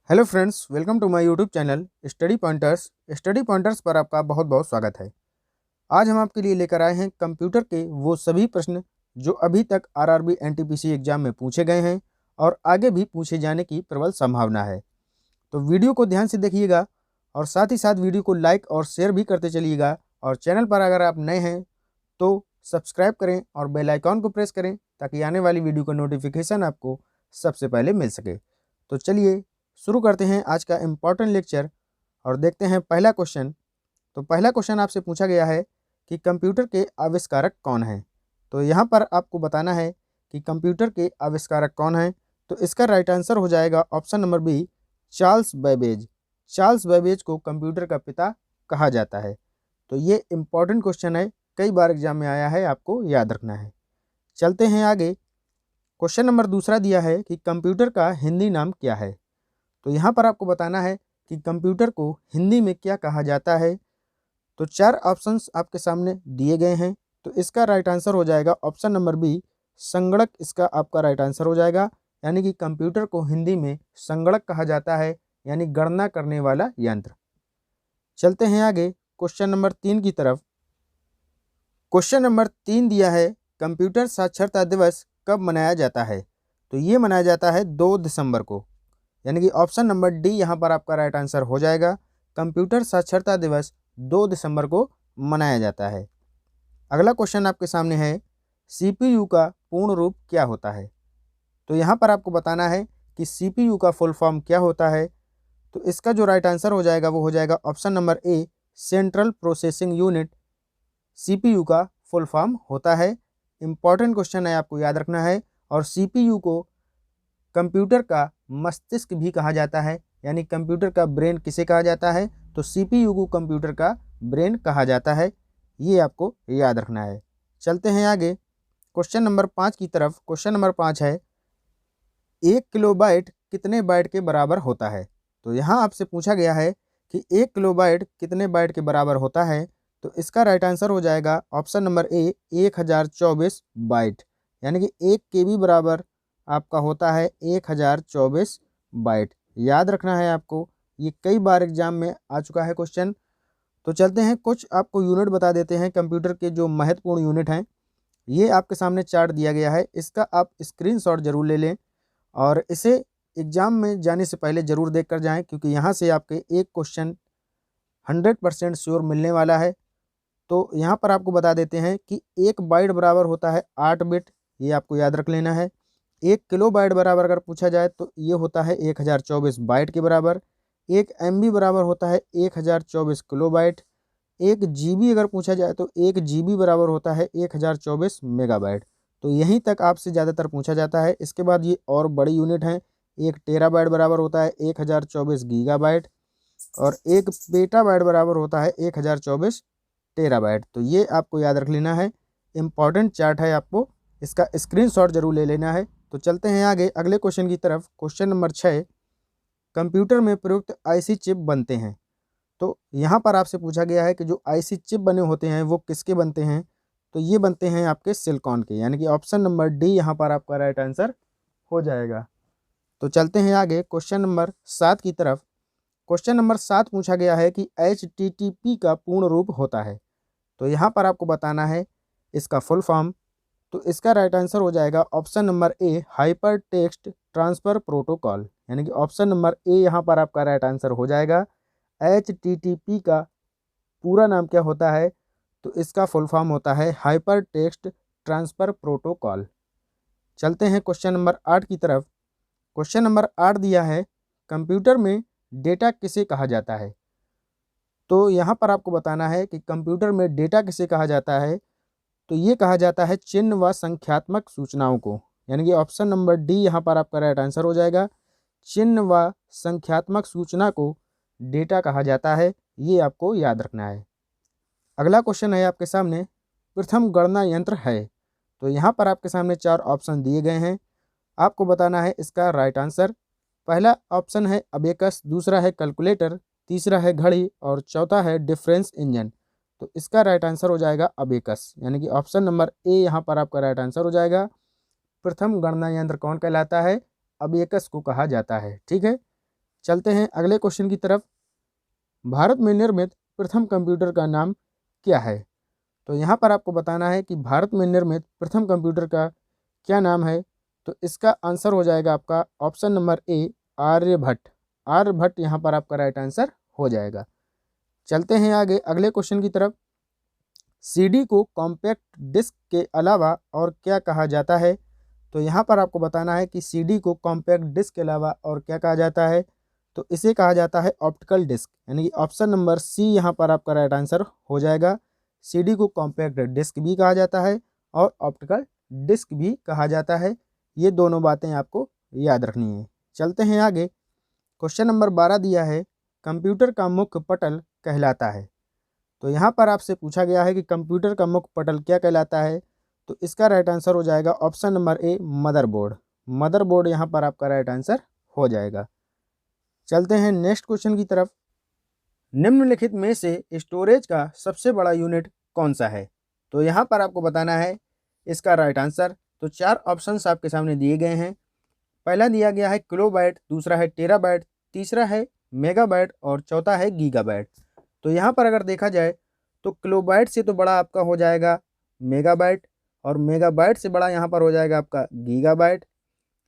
Hello friends, welcome to my YouTube channel study pointers पर आपका बहुत बहुत स्वागत है। आज हम आपके लिए लेकर आए हैं कंप्यूटर के वो सभी प्रश्न जो अभी तक आरआरबी एनटीपीसी एग्जाम में पूछे गए हैं और आगे भी पूछे जाने की प्रबल संभावना है। तो वीडियो को ध्यान से देखिएगा और साथ ही साथ वीडियो को लाइक और शेयर भी करते चलिएगा। और चैनल पर अगर आप नए हैं तो सब्सक्राइब करें और बेल आइकॉन को प्रेस करें ताकि आने वाली वीडियो का नोटिफिकेशन आपको सबसे पहले मिल सके। तो चलिए शुरू करते हैं आज का इम्पोर्टेंट लेक्चर और देखते हैं पहला क्वेश्चन। तो पहला क्वेश्चन आपसे पूछा गया है कि कंप्यूटर के आविष्कारक कौन हैं। तो यहाँ पर आपको बताना है कि कंप्यूटर के आविष्कारक कौन हैं। तो इसका राइट आंसर हो जाएगा option number B, Charles Babbage. Charles Babbage को कंप्यूटर का पिता कहा जाता है। तो ये इम्पोर्टेंट क्वेश्चन है, कई बार एग्जाम में आया है, आपको याद रखना है। चलते हैं आगे। क्वेश्चन नंबर दूसरा दिया है कि कंप्यूटर का हिंदी नाम क्या है। तो यहाँ पर आपको बताना है कि कंप्यूटर को हिंदी में क्या कहा जाता है। तो चार ऑप्शंस आपके सामने दिए गए हैं। तो इसका राइट आंसर हो जाएगा ऑप्शन नंबर बी, संगणक। इसका आपका राइट आंसर हो जाएगा, यानी कि कंप्यूटर को हिंदी में संगणक कहा जाता है, यानी गणना करने वाला यंत्र। चलते हैं आगे क्वेश्चन नंबर 3 की तरफ। क्वेश्चन नंबर 3 दिया है, कंप्यूटर साक्षरता दिवस कब मनाया जाता है। तो ये मनाया जाता है 2 दिसंबर को, यानी कि ऑप्शन नंबर डी यहाँ पर आपका राइट आंसर हो जाएगा। कंप्यूटर साक्षरता दिवस 2 दिसंबर को मनाया जाता है। अगला क्वेश्चन आपके सामने है, सीपीयू का पूर्ण रूप क्या होता है। तो यहाँ पर आपको बताना है कि सीपीयू का फुल फॉर्म क्या होता है। तो इसका जो राइट आंसर हो जाएगा वो हो जाएगा ऑप्शन नंबर ए, सेंट्रल प्रोसेसिंग यूनिट सीपीयू का फुल फॉर्म होता है। इंपॉर्टेंट क्वेश्चन है, आपको याद रखना है। और सीपीयू को कंप्यूटर का मस्तिष्क भी कहा जाता है, यानी कंप्यूटर का ब्रेन किसे कहा जाता है। तो सीपीयू को कंप्यूटर का ब्रेन कहा जाता है, ये आपको याद रखना है। चलते हैं आगे क्वेश्चन नंबर 5 की तरफ। क्वेश्चन नंबर 5 है, 1 किलोबाइट कितने बाइट के बराबर होता है। तो यहाँ आपसे पूछा गया है कि 1 किलोबाइट कितने बाइट के बराबर होता है। तो इसका राइट आंसर हो जाएगा ऑप्शन नंबर ए, 1024 बाइट, यानी कि 1 KB बराबर आपका होता है 1024 बाइट। याद रखना है आपको, ये कई बार एग्जाम में आ चुका है क्वेश्चन। तो चलते हैं, कुछ आपको यूनिट बता देते हैं कंप्यूटर के जो महत्वपूर्ण यूनिट हैं। ये आपके सामने चार्ट दिया गया है, इसका आप स्क्रीनशॉट जरूर ले लें और इसे एग्जाम में जाने से पहले ज़रूर देख कर जाएँ, क्योंकि यहाँ से आपके एक क्वेश्चन 100% श्योर मिलने वाला है। तो यहाँ पर आपको बता देते हैं कि 1 बाइट बराबर होता है 8 बिट, ये आपको याद रख लेना है। 1 किलोबाइट बराबर अगर पूछा जाए तो ये होता है 1024 बाइट के बराबर। 1 MB बराबर होता है 1024 किलोबाइट। 1 GB अगर पूछा जाए तो 1 GB बराबर होता है 1024 मेगाबाइट। तो यहीं तक आपसे ज़्यादातर पूछा जाता है। इसके बाद ये और बड़ी यूनिट हैं। 1 टेराबाइट बराबर होता है 1024 गीगाबाइट और 1 पेटाबाइट बराबर होता है 1024 टेराबाइट। तो ये आपको याद रख लेना है, इम्पॉर्टेंट चार्ट है, आपको इसका स्क्रीनशॉट जरूर ले लेना है। तो चलते हैं आगे अगले क्वेश्चन की तरफ। क्वेश्चन नंबर 6, कंप्यूटर में प्रयुक्त आईसी चिप बनते हैं। तो यहाँ पर आपसे पूछा गया है कि जो आईसी चिप बने होते हैं वो किसके बनते हैं। तो ये बनते हैं आपके सिलिकॉन के, यानी कि ऑप्शन नंबर डी यहाँ पर आपका राइट आंसर हो जाएगा। तो चलते हैं आगे क्वेश्चन नंबर 7 की तरफ। क्वेश्चन नंबर 7 पूछा गया है कि HTTP का पूर्ण रूप होता है। तो यहाँ पर आपको बताना है इसका फुल फॉर्म। तो इसका राइट आंसर हो जाएगा ऑप्शन नंबर ए, हाइपर टेक्स्ट ट्रांसफ़र प्रोटोकॉल, यानी कि ऑप्शन नंबर ए यहाँ पर आपका राइट आंसर हो जाएगा। HTTP का पूरा नाम क्या होता है। तो इसका फुल फॉर्म होता है हाइपर टेक्स्ट ट्रांसफ़र प्रोटोकॉल। चलते हैं क्वेश्चन नंबर 8 की तरफ। क्वेश्चन नंबर 8 दिया है, कंप्यूटर में डेटा किसे कहा जाता है। तो यहाँ पर आपको बताना है कि कंप्यूटर में डेटा किसे कहा जाता है। तो ये कहा जाता है चिन्ह व संख्यात्मक सूचनाओं को, यानी कि ऑप्शन नंबर डी यहाँ पर आपका राइट आंसर हो जाएगा। चिन्ह व संख्यात्मक सूचना को डेटा कहा जाता है, ये आपको याद रखना है। अगला क्वेश्चन है आपके सामने, प्रथम गणना यंत्र है। तो यहाँ पर आपके सामने 4 ऑप्शन दिए गए हैं, आपको बताना है इसका राइट आंसर। पहला ऑप्शन है अबेकस, दूसरा है कैलकुलेटर, तीसरा है घड़ी और चौथा है डिफरेंस इंजन। तो इसका राइट आंसर हो जाएगा अबेकस, यानी कि ऑप्शन नंबर ए यहाँ पर आपका राइट आंसर हो जाएगा। प्रथम गणना यंत्र कौन कहलाता है, अबेकस को कहा जाता है। ठीक है, चलते हैं अगले क्वेश्चन की तरफ। भारत में निर्मित प्रथम कंप्यूटर का नाम क्या है? तो यहाँ पर आपको बताना है कि भारत में निर्मित प्रथम कंप्यूटर का क्या नाम है। तो इसका आंसर हो जाएगा आपका option number A, Aryabhata. Aryabhata यहाँ पर आपका राइट आंसर हो जाएगा। चलते हैं आगे अगले क्वेश्चन की तरफ। सीडी को कॉम्पैक्ट डिस्क के अलावा और क्या कहा जाता है? तो यहाँ पर आपको बताना है कि सीडी को कॉम्पैक्ट डिस्क के अलावा और क्या कहा जाता है। तो इसे कहा जाता है ऑप्टिकल डिस्क, यानी कि ऑप्शन नंबर सी यहाँ पर आपका राइट आंसर हो जाएगा। सीडी को कॉम्पैक्ट डिस्क भी कहा जाता है और ऑप्टिकल डिस्क भी कहा जाता है। ये दोनों बातें आपको याद रखनी है। चलते हैं आगे। क्वेश्चन नंबर 12 दिया है, कंप्यूटर का मुख्य पटल कहलाता है। तो यहाँ पर आपसे पूछा गया है कि कंप्यूटर का मुख्य पटल क्या कहलाता है। तो इसका राइट आंसर हो जाएगा ऑप्शन नंबर ए, मदरबोर्ड। मदरबोर्ड यहाँ पर आपका राइट आंसर हो जाएगा। चलते हैं नेक्स्ट क्वेश्चन की तरफ। निम्नलिखित में से स्टोरेज का सबसे बड़ा यूनिट कौन सा है? तो यहाँ पर आपको बताना है इसका राइट आंसर। तो 4 ऑप्शंस आपके सामने दिए गए हैं। पहला दिया गया है किलोबाइट, दूसरा है टेराबाइट, तीसरा है मेगाबाइट और चौथा है गीगाबाइट। तो यहाँ पर अगर देखा जाए तो किलोबाइट से तो बड़ा आपका हो जाएगा मेगाबाइट, और मेगाबाइट से बड़ा यहाँ पर हो जाएगा आपका गीगाबाइट,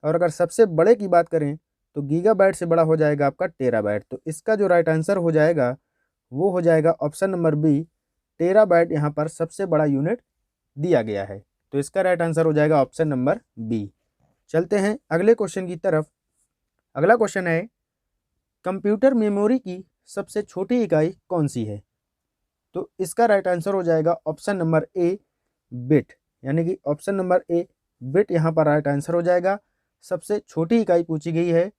और अगर सबसे बड़े की बात करें तो गीगाबाइट से बड़ा हो जाएगा आपका टेराबाइट। तो इसका जो राइट आंसर हो जाएगा वो हो जाएगा ऑप्शन नंबर बी, टेराबाइट यहाँ पर सबसे बड़ा यूनिट दिया गया है। तो इसका राइट आंसर हो जाएगा ऑप्शन नंबर बी। चलते हैं अगले क्वेश्चन की तरफ। अगला क्वेश्चन है, कंप्यूटर मेमोरी की सबसे छोटी इकाई कौन सी है? तो इसका राइट आंसर हो जाएगा ऑप्शन नंबर ए, बिट, यानी कि ऑप्शन नंबर ए, बिट यहाँ पर राइट आंसर हो जाएगा। सबसे छोटी इकाई पूछी गई है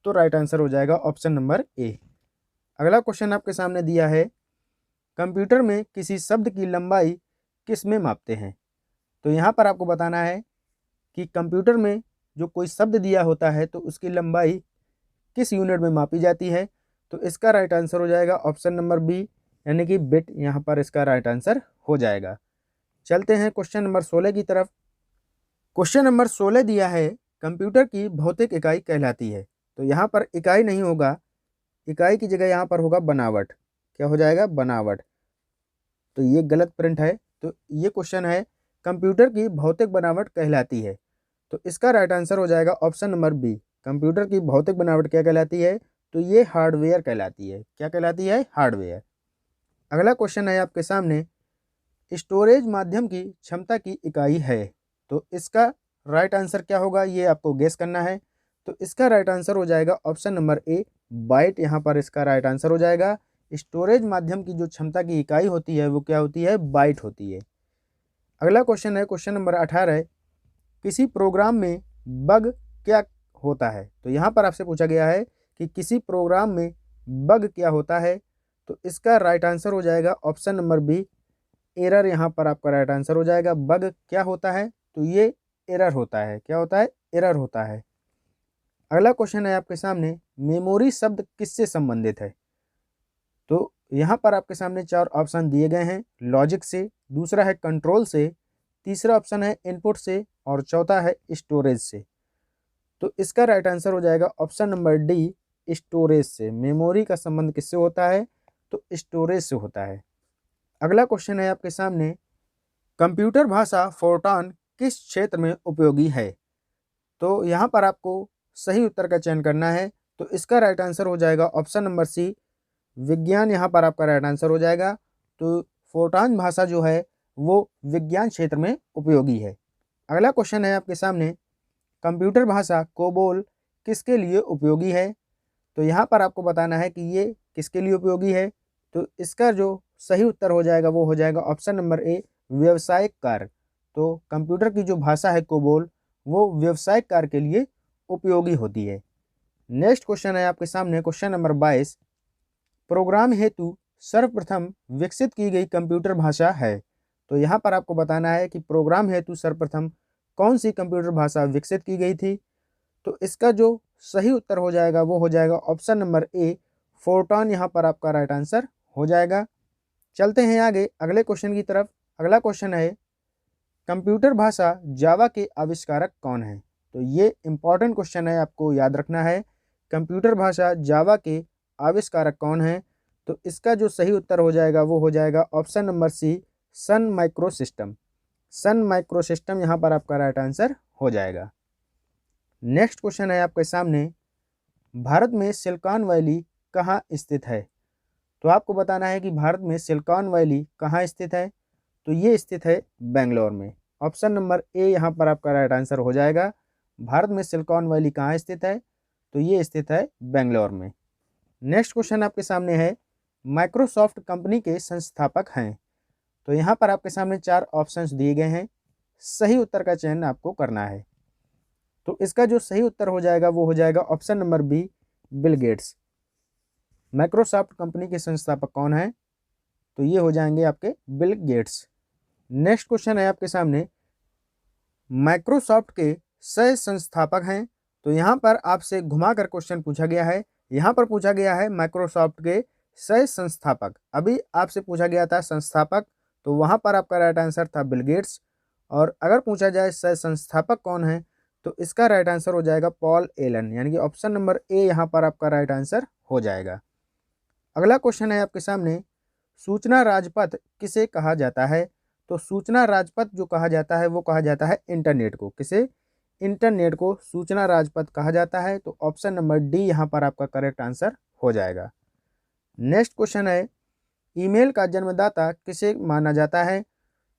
तो राइट आंसर हो जाएगा ऑप्शन नंबर ए। अगला क्वेश्चन आपके सामने दिया है, कंप्यूटर में किसी शब्द की लंबाई किस में मापते हैं? तो यहाँ पर आपको बताना है कि कंप्यूटर में जो कोई शब्द दिया होता है तो उसकी लंबाई किस यूनिट में मापी जाती है। तो इसका राइट आंसर हो जाएगा ऑप्शन नंबर बी, यानी कि बिट यहाँ पर इसका राइट आंसर हो जाएगा। चलते हैं क्वेश्चन नंबर 16 की तरफ। क्वेश्चन नंबर 16 दिया है, कंप्यूटर की भौतिक इकाई कहलाती है। तो यहाँ पर इकाई नहीं होगा, इकाई की जगह यहाँ पर होगा बनावट। क्या हो जाएगा? बनावट। तो ये गलत प्रिंट है। तो ये क्वेश्चन है, कंप्यूटर की भौतिक बनावट कहलाती है। तो इसका राइट आंसर हो जाएगा ऑप्शन नंबर बी, कंप्यूटर की भौतिक बनावट क्या कहलाती है? तो ये हार्डवेयर कहलाती है। क्या कहलाती है? हार्डवेयर। अगला क्वेश्चन है आपके सामने, स्टोरेज माध्यम की क्षमता की इकाई है। तो इसका राइट आंसर क्या होगा ये आपको गेस करना है। तो इसका राइट आंसर हो जाएगा ऑप्शन नंबर ए, बाइट यहाँ पर इसका राइट आंसर हो जाएगा। स्टोरेज माध्यम की जो क्षमता की इकाई होती है वो क्या होती है? बाइट होती है। अगला क्वेश्चन है क्वेश्चन नंबर 18, किसी प्रोग्राम में बग क्या होता है? तो यहाँ पर आपसे पूछा गया है कि किसी प्रोग्राम में बग क्या होता है। तो इसका राइट आंसर हो जाएगा ऑप्शन नंबर बी, एरर यहाँ पर आपका राइट आंसर हो जाएगा। बग क्या होता है? तो ये एरर होता है। क्या होता है? एरर होता है। अगला क्वेश्चन है आपके सामने, मेमोरी शब्द किससे संबंधित है? तो यहाँ पर आपके सामने 4 ऑप्शन दिए गए हैं, लॉजिक से, दूसरा है कंट्रोल से, तीसरा ऑप्शन है इनपुट से और चौथा है स्टोरेज से। तो इसका राइट आंसर हो जाएगा ऑप्शन नंबर डी, स्टोरेज से। मेमोरी का संबंध किससे होता है? तो स्टोरेज से होता है। अगला क्वेश्चन है आपके सामने, कंप्यूटर भाषा फोर्ट्रान किस क्षेत्र में उपयोगी है? तो यहाँ पर आपको सही उत्तर का चयन करना है। तो इसका राइट आंसर हो जाएगा ऑप्शन नंबर सी, विज्ञान यहाँ पर आपका राइट आंसर हो जाएगा। तो फोर्ट्रान भाषा जो है वो विज्ञान क्षेत्र में उपयोगी है। अगला क्वेश्चन है आपके सामने, कंप्यूटर भाषा कोबोल किसके लिए उपयोगी है? तो यहाँ पर आपको बताना है कि ये किसके लिए उपयोगी है। तो इसका जो सही उत्तर हो जाएगा वो हो जाएगा ऑप्शन नंबर ए, व्यावसायिक कार्य। तो कंप्यूटर की जो भाषा है कोबोल वो व्यावसायिक कार्य के लिए उपयोगी होती है। नेक्स्ट क्वेश्चन है आपके सामने क्वेश्चन नंबर 22, प्रोग्राम हेतु सर्वप्रथम विकसित की गई कंप्यूटर भाषा है। तो यहाँ पर आपको बताना है कि प्रोग्राम हेतु सर्वप्रथम कौन सी कंप्यूटर भाषा विकसित की गई थी। तो इसका जो सही उत्तर हो जाएगा वो हो जाएगा ऑप्शन नंबर ए, फोर्ट्रान यहाँ पर आपका राइट आंसर हो जाएगा। चलते हैं आगे अगले क्वेश्चन की तरफ। अगला क्वेश्चन है, कंप्यूटर भाषा जावा के आविष्कारक कौन है? तो ये इंपॉर्टेंट क्वेश्चन है, आपको याद रखना है कंप्यूटर भाषा जावा के आविष्कारक कौन हैं? तो इसका जो सही उत्तर हो जाएगा वो हो जाएगा ऑप्शन नंबर सी, Sun micro system. Sun micro system यहाँ पर आपका राइट आंसर हो जाएगा। नेक्स्ट क्वेश्चन है आपके सामने, भारत में सिलिकॉन वैली कहाँ स्थित है? तो आपको बताना है कि भारत में सिलिकॉन वैली कहाँ स्थित है। तो ये स्थित है बेंगलोर में। ऑप्शन नंबर ए यहाँ पर आपका राइट आंसर हो जाएगा। भारत में सिलिकॉन वैली कहाँ स्थित है? तो ये स्थित है बेंगलोर में। नेक्स्ट क्वेश्चन आपके सामने है, माइक्रोसॉफ्ट कंपनी के संस्थापक हैं। तो यहाँ पर आपके सामने 4 ऑप्शंस दिए गए हैं, सही उत्तर का चयन आपको करना है। तो इसका जो सही उत्तर हो जाएगा वो हो जाएगा option number B, Bill Gates. Microsoft company के संस्थापक कौन है? तो ये हो जाएंगे आपके बिल गेट्स। नेक्स्ट क्वेश्चन है आपके सामने, माइक्रोसॉफ्ट के सह संस्थापक हैं। तो यहाँ पर आपसे घुमाकर क्वेश्चन पूछा गया है। यहाँ पर पूछा गया है माइक्रोसॉफ्ट के सह संस्थापक, अभी आपसे पूछा गया था संस्थापक, तो वहाँ पर आपका राइट आंसर था बिल गेट्स। और अगर पूछा जाए सह संस्थापक कौन है, तो इसका राइट आंसर हो जाएगा पॉल एलन, यानी कि ऑप्शन नंबर ए यहाँ पर आपका राइट आंसर हो जाएगा। अगला क्वेश्चन है आपके सामने, सूचना राजपथ किसे कहा जाता है? तो सूचना राजपथ जो कहा जाता है वो कहा जाता है इंटरनेट को। किसे? इंटरनेट को सूचना राजपथ कहा जाता है। तो ऑप्शन नंबर डी यहाँ पर आपका करेक्ट आंसर हो जाएगा। नेक्स्ट क्वेश्चन है, ईमेल का जन्मदाता किसे माना जाता है?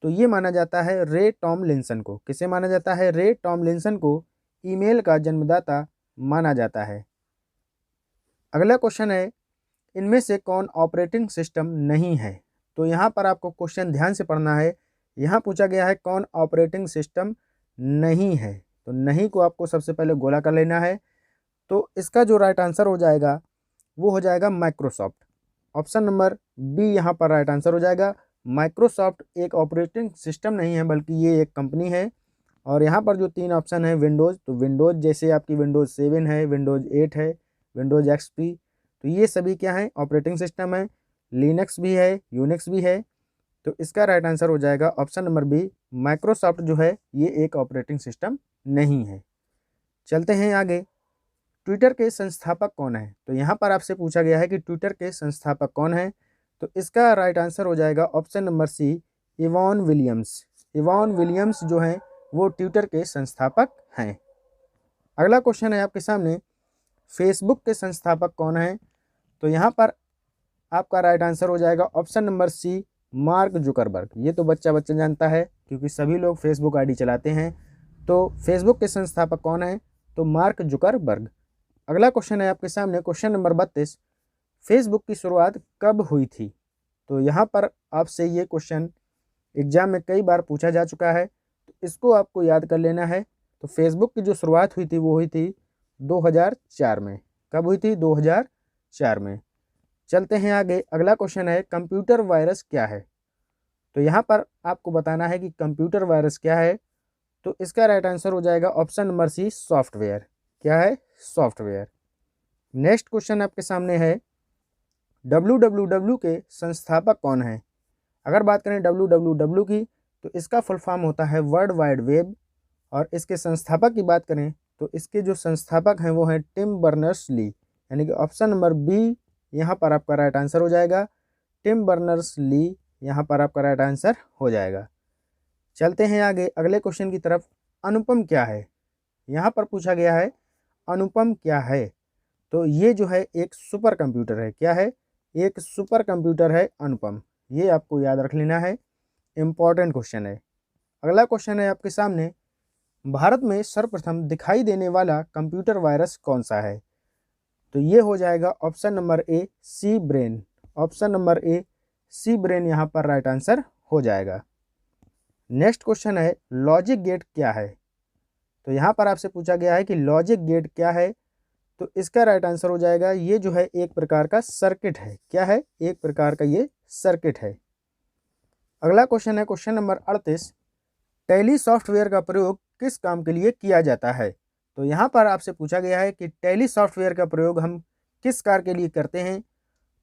तो ये माना जाता है रे टॉमलिंसन को। किसे माना जाता है? रे टॉमलिंसन को ईमेल का जन्मदाता माना जाता है। अगला क्वेश्चन है, इनमें से कौन ऑपरेटिंग सिस्टम नहीं है? तो यहाँ पर आपको क्वेश्चन ध्यान से पढ़ना है। यहाँ पूछा गया है कौन ऑपरेटिंग सिस्टम नहीं है। तो नहीं को आपको सबसे पहले गोला कर लेना है। तो इसका जो राइट आंसर हो जाएगा वो हो जाएगा माइक्रोसॉफ्ट। ऑप्शन नंबर बी यहाँ पर राइट आंसर हो जाएगा। माइक्रोसॉफ्ट एक ऑपरेटिंग सिस्टम नहीं है, बल्कि ये एक कंपनी है। और यहाँ पर जो 3 ऑप्शन है विंडोज़, तो विंडोज़ जैसे आपकी विंडोज़ 7 है, विंडोज़ 8 है, विंडोज़ एक्सपी, तो ये सभी क्या हैं? ऑपरेटिंग सिस्टम है। लिनक्स भी है, यूनिक्स भी है। तो इसका राइट आंसर हो जाएगा ऑप्शन नंबर बी, माइक्रोसॉफ्ट जो है ये एक ऑपरेटिंग सिस्टम नहीं है। चलते हैं आगे, ट्विटर के संस्थापक कौन है? तो यहाँ पर आपसे पूछा गया है कि ट्विटर के संस्थापक कौन है। तो इसका राइट आंसर हो जाएगा option number C, Evan Williams. Evan Williams जो हैं वो ट्विटर के संस्थापक हैं। अगला क्वेश्चन है आपके सामने, फेसबुक के संस्थापक कौन हैं? तो यहाँ पर आपका राइट आंसर हो जाएगा option number C, Mark Zuckerberg. ये तो बच्चा बच्चा जानता है क्योंकि सभी लोग फेसबुक आईडी चलाते हैं। तो फेसबुक के संस्थापक कौन है? तो मार्क जुकरबर्ग। अगला क्वेश्चन है आपके सामने, क्वेश्चन नंबर 32, फेसबुक की शुरुआत कब हुई थी? तो यहाँ पर आपसे ये क्वेश्चन एग्जाम में कई बार पूछा जा चुका है, तो इसको आपको याद कर लेना है। तो फेसबुक की जो शुरुआत हुई थी वो हुई थी 2004 में। कब हुई थी? 2004 में। चलते हैं आगे, अगला क्वेश्चन है, कंप्यूटर वायरस क्या है? तो यहाँ पर आपको बताना है कि कंप्यूटर वायरस क्या है। तो इसका राइट आंसर हो जाएगा ऑप्शन नंबर सी, सॉफ्टवेयर। क्या है? सॉफ्टवेयर। नेक्स्ट क्वेश्चन आपके सामने है, www के संस्थापक कौन है? अगर बात करें www की, तो इसका फुल फॉर्म होता है वर्ल्ड वाइड वेब। और इसके संस्थापक की बात करें तो इसके जो संस्थापक हैं वो हैं टिम बर्नर्स-ली, यानी कि ऑप्शन नंबर बी यहाँ पर आपका राइट आंसर हो जाएगा। टिम बर्नर्स-ली यहाँ पर आपका राइट आंसर हो जाएगा। चलते हैं आगे अगले क्वेश्चन की तरफ, अनुपम क्या है? यहाँ पर पूछा गया है अनुपम क्या है? तो ये जो है एक सुपर कंप्यूटर है। क्या है? एक सुपर कंप्यूटर है अनुपम। ये आपको याद रख लेना है, इम्पॉर्टेंट क्वेश्चन है। अगला क्वेश्चन है आपके सामने, भारत में सर्वप्रथम दिखाई देने वाला कंप्यूटर वायरस कौन सा है? तो ये हो जाएगा option number A, C Brain. Option number A, C Brain यहाँ पर राइट आंसर हो जाएगा। नेक्स्ट क्वेश्चन है, लॉजिक गेट क्या है? तो यहाँ पर आपसे पूछा गया है कि लॉजिक गेट क्या है। तो इसका राइट आंसर हो जाएगा, ये जो है एक प्रकार का सर्किट है। क्या है? एक प्रकार का ये सर्किट है। अगला क्वेश्चन है क्वेश्चन नंबर 38, टैली सॉफ्टवेयर का प्रयोग किस काम के लिए किया जाता है? तो यहाँ पर आपसे पूछा गया है कि टैली सॉफ्टवेयर का प्रयोग हम किस कार्य के लिए करते हैं।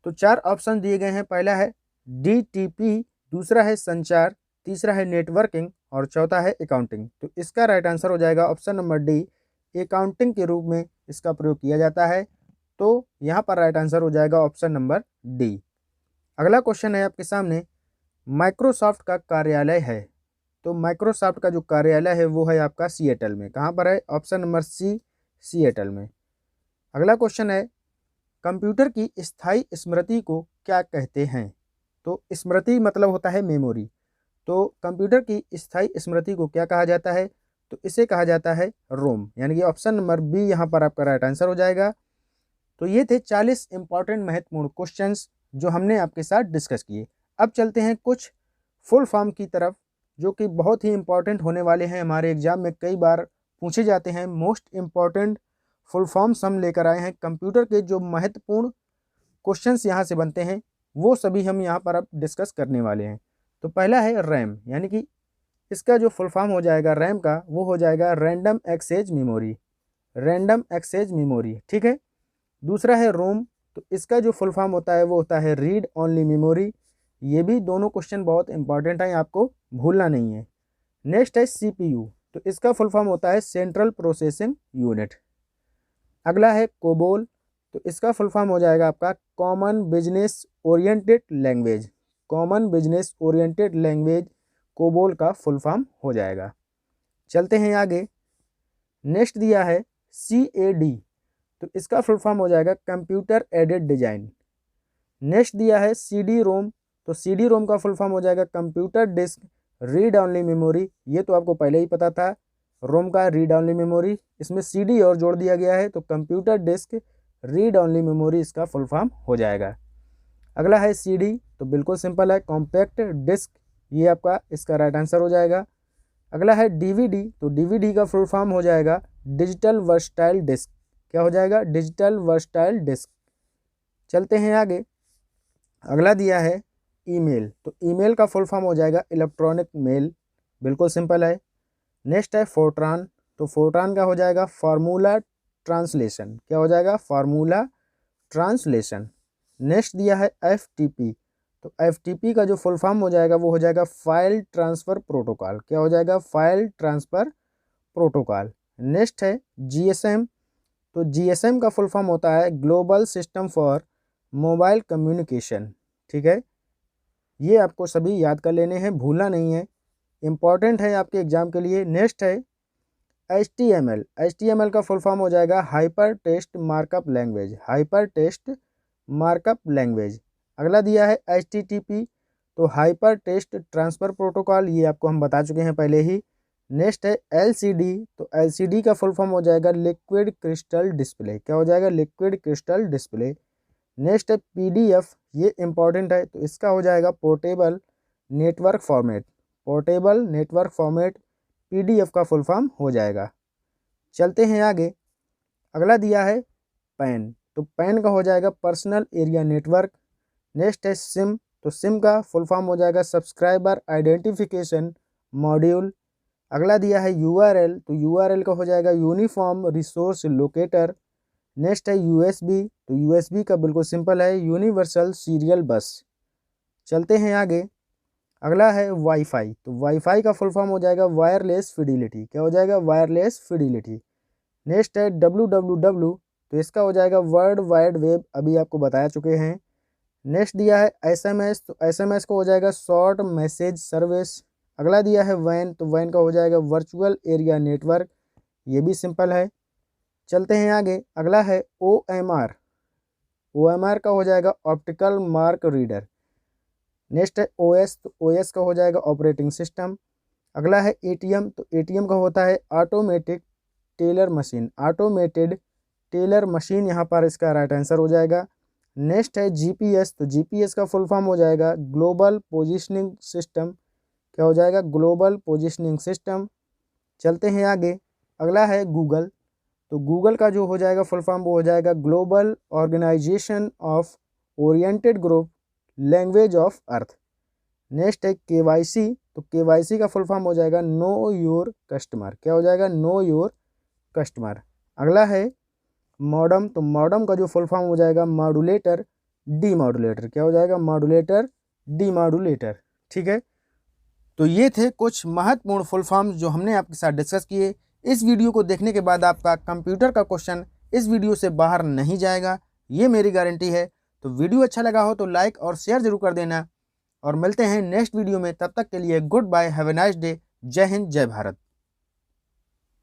तो 4 ऑप्शन दिए गए हैं। पहला है DTP, दूसरा है संचार, तीसरा है नेटवर्किंग और चौथा है अकाउंटिंग। तो इसका राइट आंसर हो जाएगा ऑप्शन नंबर डी, अकाउंटिंग के रूप में इसका प्रयोग किया जाता है। तो यहाँ पर राइट आंसर हो जाएगा ऑप्शन नंबर डी। अगला क्वेश्चन है आपके सामने, माइक्रोसॉफ्ट का कार्यालय है। तो माइक्रोसॉफ्ट का जो कार्यालय है वो है आपका सिएटल में। कहाँ पर है? ऑप्शन नंबर सी, सिएटल में। अगला क्वेश्चन है, कंप्यूटर की स्थायी स्मृति को क्या कहते हैं? तो स्मृति मतलब होता है मेमोरी। तो कंप्यूटर की स्थायी स्मृति को क्या कहा जाता है? तो इसे कहा जाता है रोम, यानी कि ऑप्शन नंबर बी यहाँ पर आपका राइट आंसर हो जाएगा। तो ये थे 40 इंपॉर्टेंट महत्वपूर्ण क्वेश्चंस जो हमने आपके साथ डिस्कस किए। अब चलते हैं कुछ फुल फॉर्म की तरफ, जो कि बहुत ही इंपॉर्टेंट होने वाले हैं, हमारे एग्जाम में कई बार पूछे जाते हैं। मोस्ट इंपॉर्टेंट फुल फॉर्म्स हम लेकर आए हैं। कंप्यूटर के जो महत्वपूर्ण क्वेश्चंस यहाँ से बनते हैं वो सभी हम यहाँ पर अब डिस्कस करने वाले हैं। तो पहला है रैम, यानी कि इसका जो फुल फॉर्म हो जाएगा रैम का, वो हो जाएगा random access memory, random access memory, ठीक है। दूसरा है रोम, तो इसका जो फुल फॉर्म होता है वो होता है रीड ओनली मेमोरी। ये भी दोनों क्वेश्चन बहुत इंपॉर्टेंट हैं, आपको भूलना नहीं है। नेक्स्ट है सीपीयू, तो इसका फुल फॉर्म होता है सेंट्रल प्रोसेसिंग यूनिट। अगला है कोबोल, तो इसका फुल फॉर्म हो जाएगा आपका common business oriented language, common business oriented language COBOL का फुल फॉर्म हो जाएगा। चलते हैं आगे। नेक्स्ट दिया है CAD, तो इसका फुल फॉर्म हो जाएगा कंप्यूटर एडेड डिजाइन। नेक्स्ट दिया है CD रोम, तो CD रोम का फुल फॉर्म हो जाएगा computer disk read only memory. ये तो आपको पहले ही पता था, रोम का रीड ओनली मेमोरी, इसमें CD और जोड़ दिया गया है, तो computer disk read only memory इसका फुल फॉर्म हो जाएगा। अगला है CD, तो बिल्कुल सिंपल है, कॉम्पैक्ट डिस्क, ये आपका इसका राइट आंसर हो जाएगा। अगला है DVD, तो DVD का फुल फॉर्म हो जाएगा डिजिटल वर्सटाइल डिस्क। क्या हो जाएगा? Digital versatile disk. चलते हैं आगे। अगला दिया है ईमेल, तो ईमेल का फुल फॉर्म हो जाएगा इलेक्ट्रॉनिक मेल, बिल्कुल सिंपल है। नेक्स्ट है फोर्ट्रान, तो फोर्ट्रान का हो जाएगा फार्मूला ट्रांसलेशन। क्या हो जाएगा? Formula translation. नेक्स्ट दिया है FTP, तो FTP का जो फुल फॉर्म हो जाएगा वो हो जाएगा फाइल ट्रांसफ़र प्रोटोकॉल। क्या हो जाएगा? File transfer protocol. नेक्स्ट है GSM, तो GSM का फुल फॉर्म होता है global system for mobile communication, ठीक है। ये आपको सभी याद कर लेने हैं, भूलना नहीं है, इंपॉर्टेंट है आपके एग्जाम के लिए। नेक्स्ट है HTML, HTML का फुल फॉर्म हो जाएगा hyper text markup language, hyper text markup language. अगला दिया है HTTP, तो हाइपर टेक्स्ट ट्रांसफ़र प्रोटोकॉल, ये आपको हम बता चुके हैं पहले ही। नेक्स्ट है LCD, तो LCD का फुल फॉर्म हो जाएगा लिक्विड क्रिस्टल डिस्प्ले। क्या हो जाएगा? Liquid crystal display. नेक्स्ट है PDF, ये इंपॉर्टेंट है, तो इसका हो जाएगा portable network format, portable network format PDF का फुल फॉर्म हो जाएगा। चलते हैं आगे। अगला दिया है पैन, तो पैन का हो जाएगा पर्सनल एरिया नेटवर्क। नेक्स्ट है सिम, तो सिम का फुल फॉर्म हो जाएगा सब्सक्राइबर आइडेंटिफिकेशन मॉड्यूल। अगला दिया है URL, तो URL का हो जाएगा यूनिफॉर्म रिसोर्स लोकेटर। नेक्स्ट है USB, तो USB का बिल्कुल सिंपल है यूनिवर्सल सीरियल बस। चलते हैं आगे। अगला है वाईफाई, तो वाईफाई का फुल फॉर्म हो जाएगा वायरलेस फिडिलिटी। क्या हो जाएगा? Wireless fidelity. नेक्स्ट है WWW, तो इसका हो जाएगा वर्ल्ड वाइड वेब, अभी आपको बताया चुके हैं। नेक्स्ट दिया है SMS, तो SMS का हो जाएगा शॉर्ट मैसेज सर्विस। अगला दिया है WAN, तो WAN का हो जाएगा वर्चुअल एरिया नेटवर्क, ये भी सिंपल है। चलते हैं आगे। अगला है OMR, OMR का हो जाएगा ऑप्टिकल मार्क रीडर। नेक्स्ट है OS, तो OS का हो जाएगा ऑपरेटिंग सिस्टम। अगला है ATM, तो ATM का होता है automatic teller machine, automated teller machine, यहाँ पर इसका राइट आंसर हो जाएगा। नेक्स्ट है GPS, तो GPS का फुल फॉर्म हो जाएगा ग्लोबल पोजिशनिंग सिस्टम। क्या हो जाएगा? Global positioning system. चलते हैं आगे। अगला है गूगल, तो गूगल का जो हो जाएगा फुल फॉर्म वो हो जाएगा global organisation of oriented group language of earth. Next है KYC, तो KYC का फुल फॉर्म हो जाएगा नो योर कस्टमर। क्या हो जाएगा? Know your customer. अगला है मॉडम, तो मॉडम का जो फुल फॉर्म हो जाएगा मॉडुलेटर डीमॉडुलेटर। क्या हो जाएगा? मॉडुलेटर डीमॉडुलेटर, ठीक है। तो ये थे कुछ महत्वपूर्ण फुल फॉर्म्स जो हमने आपके साथ डिस्कस किए। इस वीडियो को देखने के बाद आपका कंप्यूटर का क्वेश्चन इस वीडियो से बाहर नहीं जाएगा, ये मेरी गारंटी है। तो वीडियो अच्छा लगा हो तो लाइक और शेयर जरूर कर देना और मिलते हैं नेक्स्ट वीडियो में। तब तक के लिए good bye, have a nice day. जय हिंद, जय भारत।